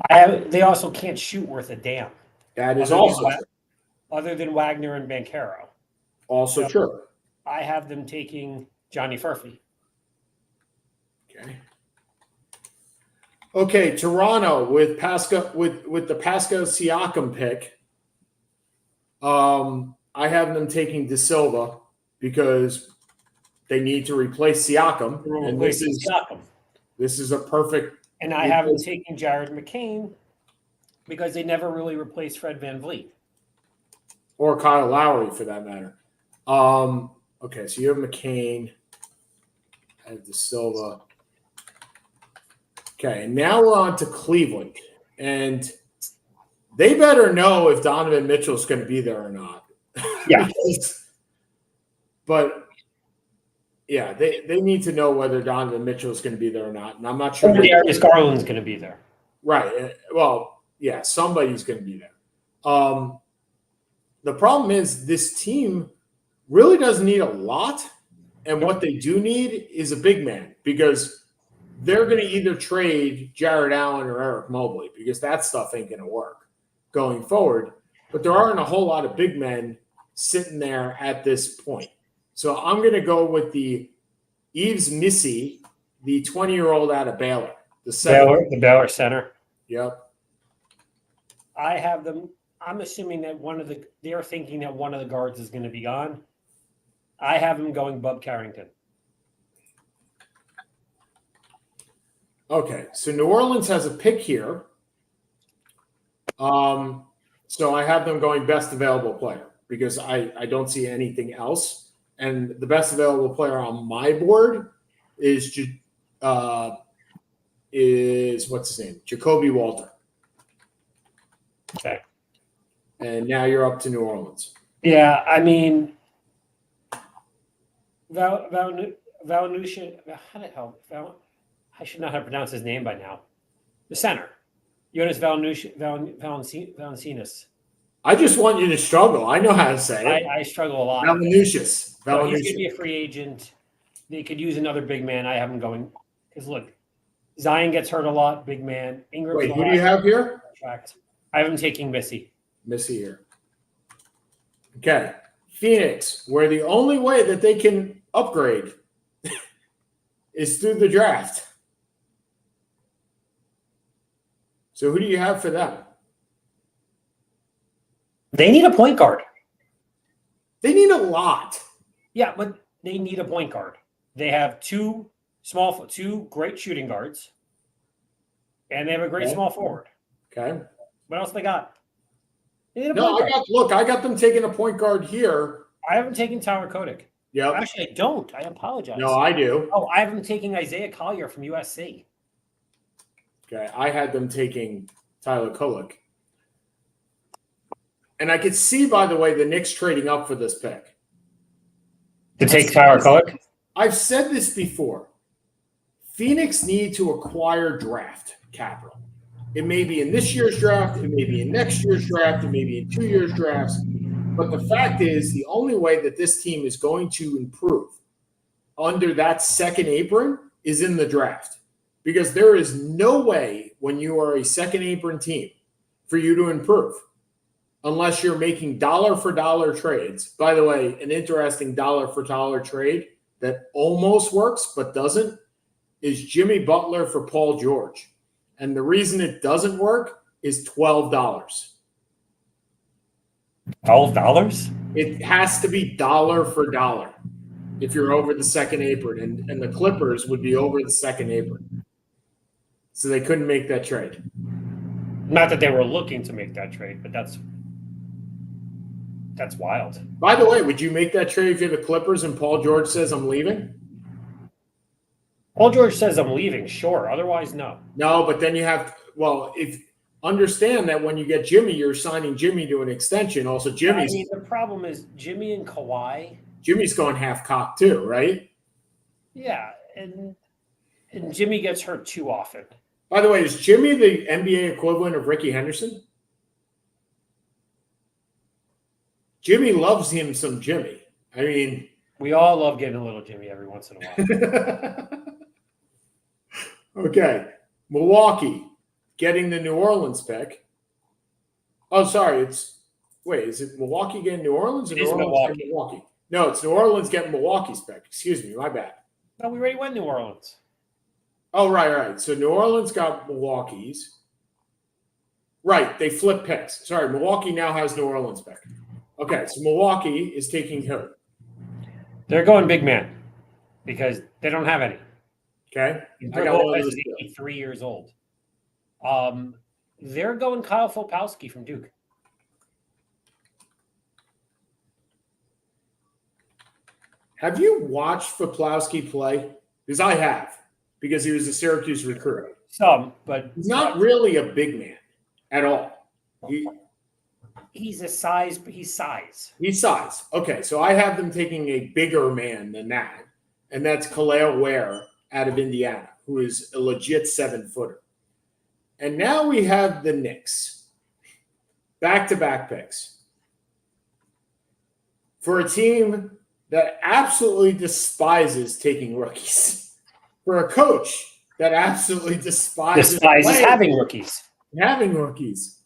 They also can't shoot worth a damn. That is also true. Other than Wagner and Banchero. Also true. I have them taking Johnny Furphy. Okay, Toronto with the Pascal Siakam pick. I have them taking De Silva because they need to replace Siakam. And this is a perfect. And I have them taking Jared McCain because they never really replaced Fred VanVleet. Or Kyle Lowry, for that matter. Okay, so you have McCain. I have De Silva. Okay, and now we're on to Cleveland. And they better know if Donovan Mitchell's going to be there or not. Yeah. But, yeah, they need to know whether Donovan Mitchell is going to be there or not. And I'm not sure. Darius Garland's going to be there. Right. Well, yeah, somebody's going to be there. The problem is this team really doesn't need a lot. And what they do need is a big man because they're going to either trade Jared Allen or Eric Mobley because that stuff ain't going to work going forward. But there aren't a whole lot of big men sitting there at this point. So I'm going to go with the Yves Missy, the 20-year-old out of Baylor. The Baylor center. Yep. I have them. I'm assuming that they're thinking that one of the guards is going to be gone. I have them going Bub Carrington. Okay, so New Orleans has a pick here. So I have them going best available player because I don't see anything else. And the best available player on my board is what's his name? Jacoby Walter. Okay. And now you're up to New Orleans. Yeah, I mean, Valenusha. How the hell? I should not have pronounced his name by now. The center, Jonas Valanciunas. I just want you to struggle. I know how to say it. I struggle a lot. Valanciunas. So he's going to be a free agent. They could use another big man. I have him going because look, Zion gets hurt a lot. Big man. Ingram's Wait, who do you have here? Contract. I have him taking Missy. Missy here. Okay. Phoenix, where the only way that they can upgrade is through the draft. So who do you have for them? They need a point guard. They need a lot. Yeah, but they need a point guard. They have two great shooting guards, and they have a great small forward. Okay. What else they got? They need a No, point guard. I got them taking a point guard here. I haven't taken Tyler Kotick. Yeah. Actually, I don't. I apologize. No, I do. Oh, I have them taking Isaiah Collier from USC. Okay. I had them taking Tyler Kolek. And I could see, by the way, the Knicks trading up for this pick. To take Tyler Kolek? I've said this before. Phoenix need to acquire draft capital. It may be in this year's draft. It may be in next year's draft. It may be in 2 years' drafts. But the fact is, the only way that this team is going to improve under that second apron is in the draft. Because there is no way when you are a second apron team for you to improve unless you're making dollar-for-dollar trades. By the way, an interesting dollar-for-dollar trade that almost works but doesn't is Jimmy Butler for Paul George. And the reason it doesn't work is $12. $12? It has to be dollar for dollar if you're over the second apron. And the Clippers would be over the second apron. So they couldn't make that trade. Not that they were looking to make that trade, but that's wild. By the way, would you make that trade if you're the Clippers and Paul George says, I'm leaving? Paul George says, I'm leaving, sure. Otherwise, no. No, but then you have – well, if understand that when you get Jimmy, you're signing Jimmy to an extension. Also, Jimmy's – I mean, the problem is Jimmy and Kawhi. Jimmy's going half-cocked too, right? Yeah, and Jimmy gets hurt too often. By the way, is Jimmy the NBA equivalent of Ricky Henderson? Jimmy loves him some Jimmy. I mean – we all love getting a little Jimmy every once in a while. Okay. Milwaukee getting the New Orleans pick. Oh, sorry. Is it Milwaukee getting New Orleans or It is New Orleans Milwaukee. getting Milwaukee? No, it's New Orleans getting Milwaukee's pick. Excuse me. My bad. No, we already went New Orleans. Oh, right. So New Orleans got Milwaukee's. Right. They flipped picks. Sorry. Milwaukee now has New Orleans pick. Okay. So Milwaukee is taking who? They're going big man because they don't have any. Okay. Brook Lopez is 83 years old. They're going Kyle Filipowski from Duke. Have you watched Filipowski play? Because I have, because he was a Syracuse recruit. Some, but he's not really a big man at all. He's size. He's size. Okay, so I have them taking a bigger man than that, and that's Khalil Ware out of Indiana, who is a legit 7-footer. And now we have the Knicks. Back-to-back picks. For a team that absolutely despises taking rookies. For a coach that absolutely despises having rookies.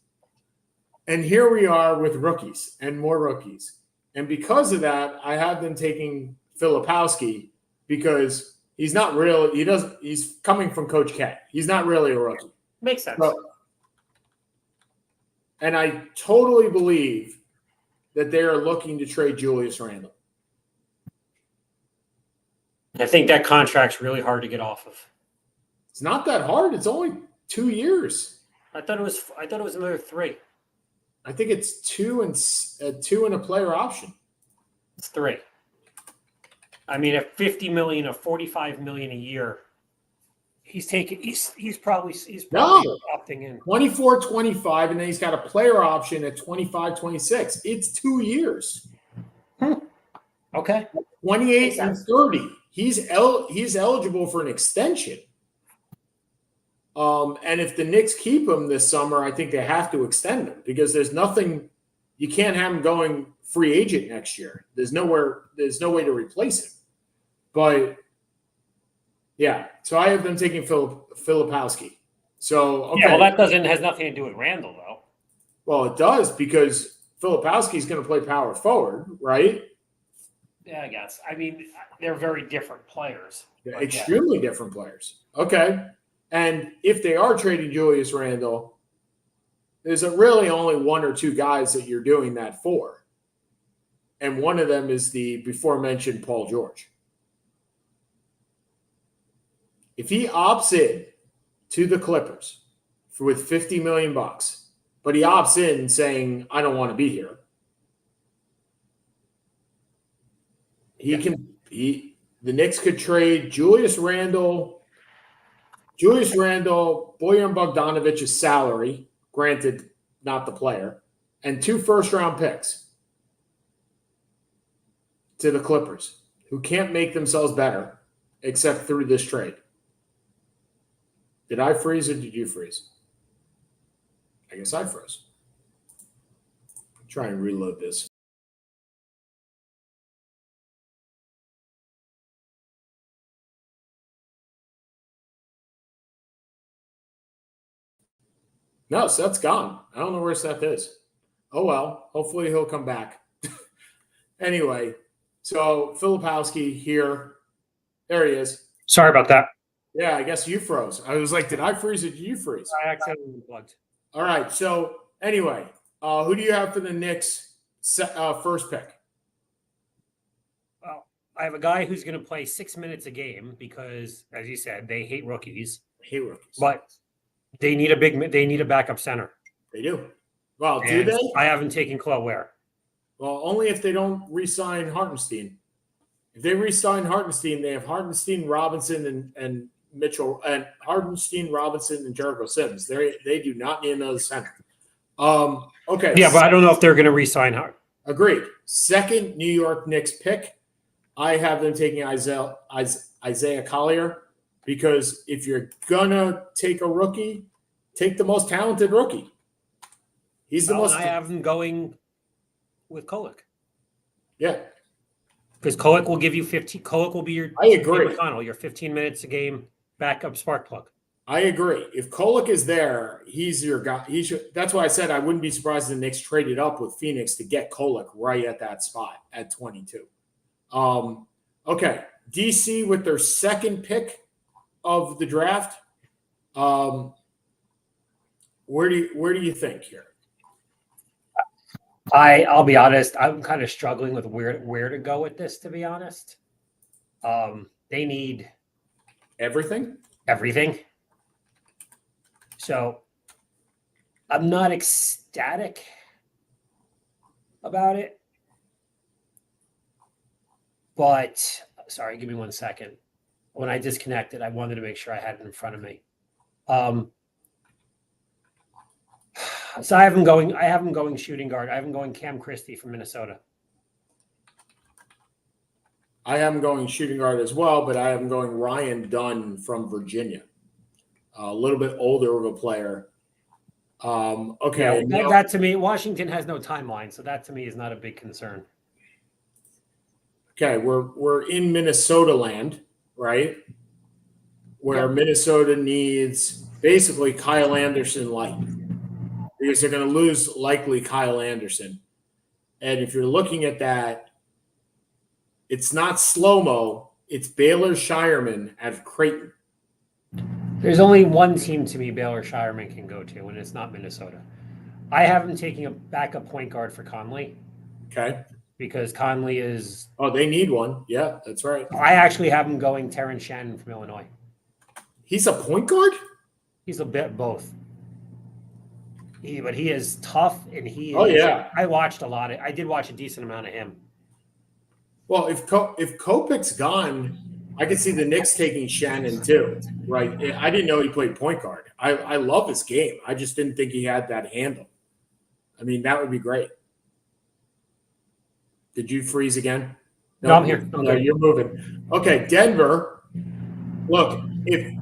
And here we are with rookies and more rookies. And because of that, I have them taking Filipowski because he's not real. He's coming from Coach K. He's not really a rookie. Makes sense. And I totally believe that they are looking to trade Julius Randle. I think that contract's really hard to get off of. It's not that hard. It's only 2 years. I thought it was another 3. I think it's 2 and a player option. It's 3. I mean, at $50 million or $45 million a year, he's probably opting in. 24, 25, and then he's got a player option at 25, 26. It's 2 years. Okay. 28 and 30. He's eligible for an extension. And if the Knicks keep him this summer, I think they have to extend him because there's nothing – you can't have him going free agent next year. There's no way to replace him. But, yeah, so I have them taking Filipowski. So, okay. Yeah, well, that has nothing to do with Randall, though. Well, it does because Filipowski is going to play power forward, right? Yeah, I guess. I mean, they're very different players. Extremely different players. Okay. And if they are trading Julius Randle, there's really only one or two guys that you're doing that for. And one of them is the before mentioned Paul George. If he opts in to the Clippers with $50 million, but he opts in saying, I don't want to be here, the Knicks could trade Julius Randle, Bojan Bogdanovich's salary, granted not the player, and 2 first-round picks to the Clippers, who can't make themselves better except through this trade. Did I freeze or did you freeze? I guess I froze. Try and reload this. No, Seth's gone. I don't know where Seth is. Oh, well. Hopefully he'll come back. Anyway, so Filipowski here. There he is. Sorry about that. Yeah, I guess you froze. I was like, did I freeze or did you freeze? I accidentally unplugged. All right. So anyway, who do you have for the Knicks first pick? Well, I have a guy who's going to play 6 minutes a game because, as you said, they hate rookies. But they need a backup center. They do. Well, do they? I haven't taken Chloe Ware. Well, only if they don't re-sign Hartenstein. If they re-sign Hartenstein, they have Hartenstein, Robinson, and Mitchell, and Hartenstein, Robinson, and Jericho Sims. They do not need another center. Okay. Yeah, but I don't know if they're going to re-sign Hart. Agreed. Second New York Knicks pick, I have them taking Isaiah Collier, because if you're gonna take a rookie, take the most talented rookie. He's the most. I have them going with Kolek. Yeah, because Kolek will give you 15. Kolek will be your. I agree. McConnell, your 15 minutes a game backup spark plug. I agree. If Kolek is there, he's your guy. That's why I said I wouldn't be surprised if the Knicks traded up with Phoenix to get Kolek right at that spot at 22. Okay, DC with their second pick of the draft. Where do you think here? I'll be honest. I'm kind of struggling with where to go with this. To be honest, they need everything. So I'm not ecstatic about it. But sorry, give me 1 second. When I disconnected, I wanted to make sure I had it in front of me. So I have him going shooting guard. I have him going Cam Christie from Minnesota. I have him going shooting guard as well, but I have him going Ryan Dunn from Virginia. A little bit older of a player. Okay. Yeah, that to me, Washington has no timeline, so that to me is not a big concern. Okay, we're in Minnesota land, right? Where Minnesota needs basically Kyle Anderson light, because they're going to lose likely Kyle Anderson. And if you're looking at that, it's not slow-mo, it's Baylor Shireman out of Creighton. There's only one team to me Baylor Shireman can go to, and it's not Minnesota. I have him taking a backup point guard for Conley. Okay. Because Conley is... Oh, they need one. Yeah, that's right. I actually have him going Terrence Shannon from Illinois. He's a point guard? He's a bit both. But he is tough, and he is... Oh, yeah. I watched a lot. I did watch a decent amount of him. Well, if Kopech's gone, I could see the Knicks taking Shannon too, right? I didn't know he played point guard. I love his game. I just didn't think he had that handle. I mean, that would be great. Did you freeze again? No, I'm here. No, you're moving. Okay, Denver. Look, if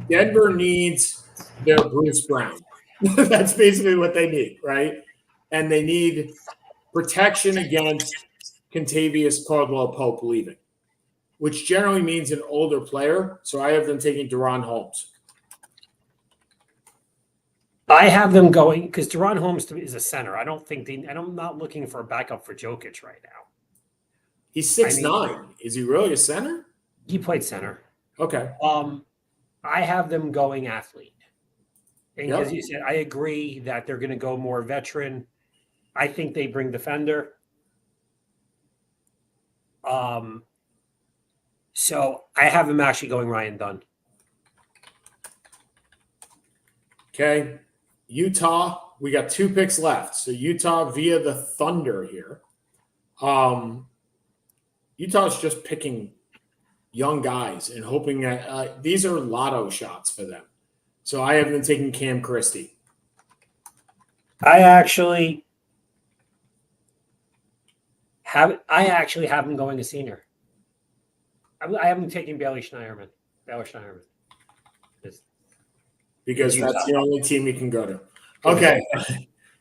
Denver needs their Bruce Brown, that's basically what they need, right? And they need protection against Kentavious Caldwell-Pope leaving, which generally means an older player. So I have them taking Deron Holmes. I have them going because Deron Holmes is a center. I don't think and I'm not looking for a backup for Jokic right now. He's 6'9". Is he really a center? He played center. Okay. I have them going athlete. And Yep. as you said, I agree that they're going to go more veteran. I think they bring defender. So I have him actually going Ryan Dunn. Okay. Utah, we got 2 picks left. So Utah via the Thunder here. Utah's just picking young guys and hoping that these are lotto shots for them. So I have been taking Cam Christie. I actually have him going a senior. I haven't taken Baylor Schneiderman. Because Utah. that's the only team he can go to. Okay.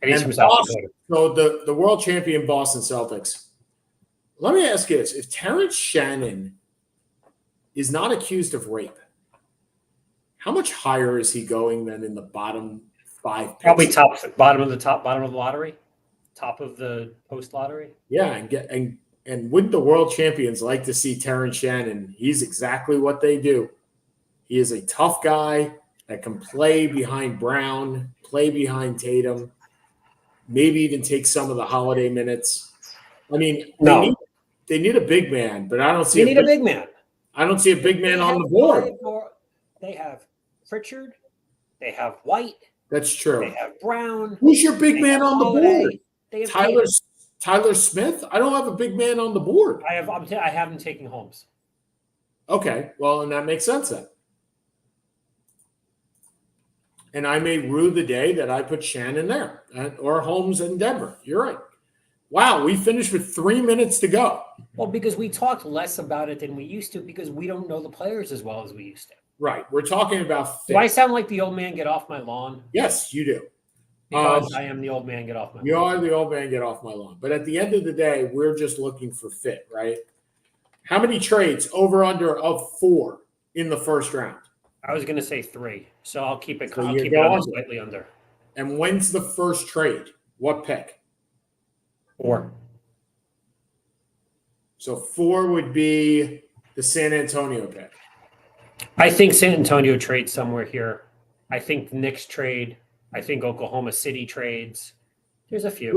And he's from South Dakota. So the world champion Boston Celtics. Let me ask you this. If Terrence Shannon is not accused of rape, how much higher is he going than in the bottom 5 picks? Probably bottom of the lottery, top of the post lottery. Yeah, and wouldn't the world champions like to see Terrence Shannon? He's exactly what they do. He is a tough guy that can play behind Brown, play behind Tatum, maybe even take some of the Holiday minutes. I mean, they need a big man, but I don't see a big man. I don't see a big man on the board. They have Pritchard. They have White. That's true. They have Brown. Who's your big man on the board? They have Tyler Smith? I don't have a big man on the board. I have him taking Holmes. Okay, well, and that makes sense then. And I may rue the day that I put Shannon there or Holmes in Denver. You're right. Wow, we finished with 3 minutes to go. Well, because we talked less about it than we used to because we don't know the players as well as we used to. Right. We're talking about fit. Do I sound like the old man get off my lawn? Yes, you do. Because I am the old man get off my lawn. You are the old man get off my lawn. But at the end of the day, we're just looking for fit, right? How many trades over under of 4 in the first round? I was going to say 3, so I'll keep it. So I'll keep it under, slightly under. And when's the first trade? What pick? 4. So 4 would be the San Antonio pick. I think San Antonio trades somewhere here. I think the Knicks trade. I think Oklahoma City trades. There's a few.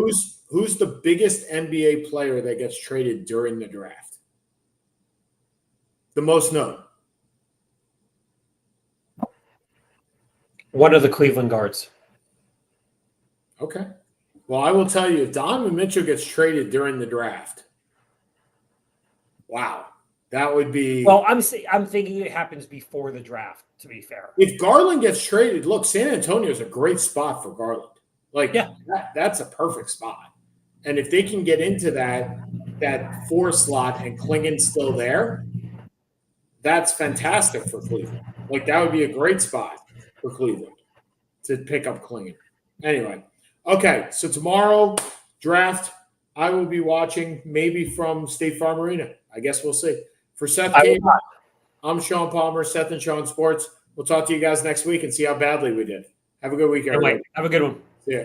Who's the biggest NBA player that gets traded during the draft? The most known. One of the Cleveland guards. Okay. Well, I will tell you, if Donovan Mitchell gets traded during the draft, wow, that would be. Well, I'm thinking it happens before the draft. To be fair, if Garland gets traded, look, San Antonio is a great spot for Garland. That's a perfect spot. And if they can get into that 4 slot and Klingon's still there, that's fantastic for Cleveland. That would be a great spot for Cleveland to pick up Klingon. Anyway, okay, so tomorrow, draft, I will be watching maybe from State Farm Arena. I guess we'll see. For Seth, I'm Sean Palmer, Seth and Sean Sports. We'll talk to you guys next week and see how badly we did. Have a good week, everybody. Have a good one. See ya.